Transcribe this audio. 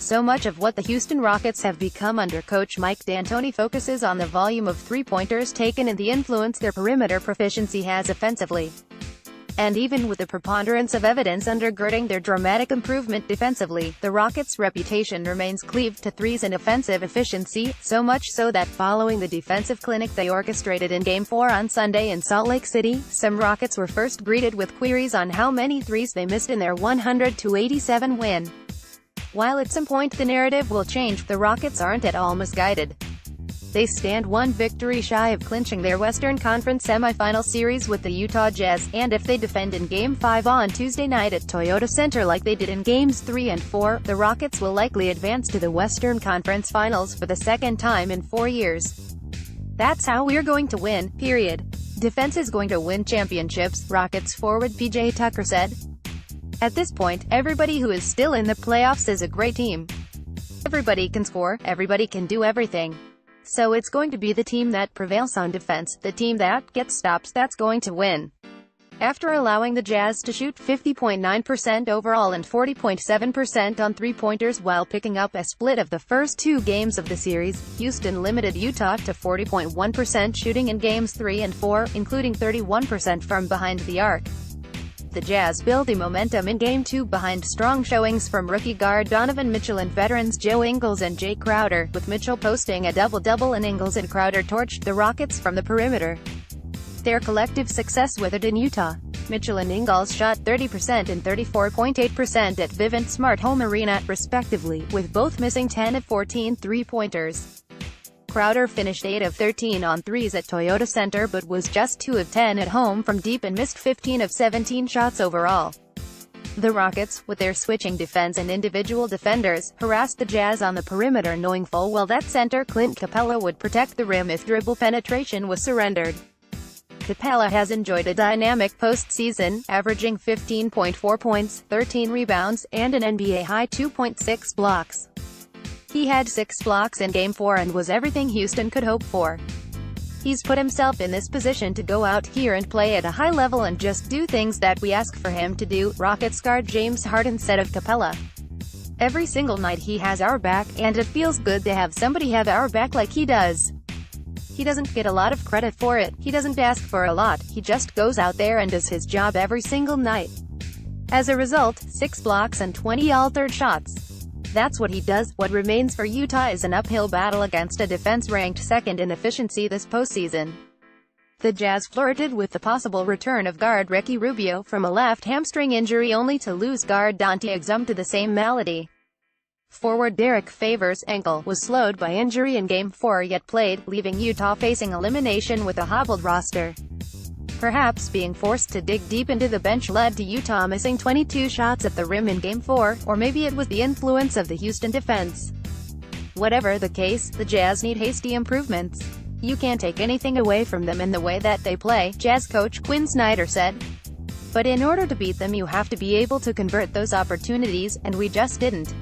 So much of what the Houston Rockets have become under coach Mike D'Antoni focuses on the volume of three-pointers taken and the influence their perimeter proficiency has offensively. And even with the preponderance of evidence undergirding their dramatic improvement defensively, the Rockets' reputation remains cleaved to threes and offensive efficiency, so much so that following the defensive clinic they orchestrated in Game 4 on Sunday in Salt Lake City, some Rockets were first greeted with queries on how many threes they missed in their 100-87 win. While at some point the narrative will change, the Rockets aren't at all misguided. They stand one victory shy of clinching their Western Conference semifinal series with the Utah Jazz, and if they defend in Game 5 on Tuesday night at Toyota Center like they did in Games 3 and 4, the Rockets will likely advance to the Western Conference Finals for the second time in 4 years. That's how we're going to win, period. Defense is going to win championships, Rockets forward PJ Tucker said. At this point, everybody who is still in the playoffs is a great team. Everybody can score, everybody can do everything. So it's going to be the team that prevails on defense, the team that gets stops, that's going to win. After allowing the Jazz to shoot 50.9% overall and 40.7% on three-pointers while picking up a split of the first 2 games of the series, Houston limited Utah to 40.1% shooting in Games 3 and 4, including 31% from behind the arc. The Jazz building momentum in Game 2 behind strong showings from rookie guard Donovan Mitchell and veterans Joe Ingles and Jay Crowder, with Mitchell posting a double-double and Ingles and Crowder torched the Rockets from the perimeter. Their collective success withered in Utah. Mitchell and Ingles shot 30% and 34.8% at Vivint Smart Home Arena, respectively, with both missing 10 of 14 three-pointers. Crowder finished 8 of 13 on threes at Toyota Center but was just 2 of 10 at home from deep and missed 15 of 17 shots overall. The Rockets, with their switching defense and individual defenders, harassed the Jazz on the perimeter, knowing full well that center Clint Capella would protect the rim if dribble penetration was surrendered. Capella has enjoyed a dynamic postseason, averaging 15.4 points, 13 rebounds, and an NBA-high 2.6 blocks. He had 6 blocks in Game 4 and was everything Houston could hope for. He's put himself in this position to go out here and play at a high level and just do things that we ask for him to do, Rockets guard James Harden said of Capella. Every single night he has our back, and it feels good to have somebody have our back like he does. He doesn't get a lot of credit for it, he doesn't ask for a lot, he just goes out there and does his job every single night. As a result, 6 blocks and 20 altered shots. That's what he does. What remains for Utah is an uphill battle against a defense ranked second in efficiency this postseason. The Jazz flirted with the possible return of guard Ricky Rubio from a left hamstring injury only to lose guard Dante Exum to the same malady. Forward Derek Favors' ankle was slowed by injury in Game 4 yet played, leaving Utah facing elimination with a hobbled roster. Perhaps being forced to dig deep into the bench led to Utah missing 22 shots at the rim in Game 4, or maybe it was the influence of the Houston defense. Whatever the case, the Jazz need hasty improvements. You can't take anything away from them in the way that they play, Jazz coach Quinn Snyder said. But in order to beat them you have to be able to convert those opportunities, and we just didn't.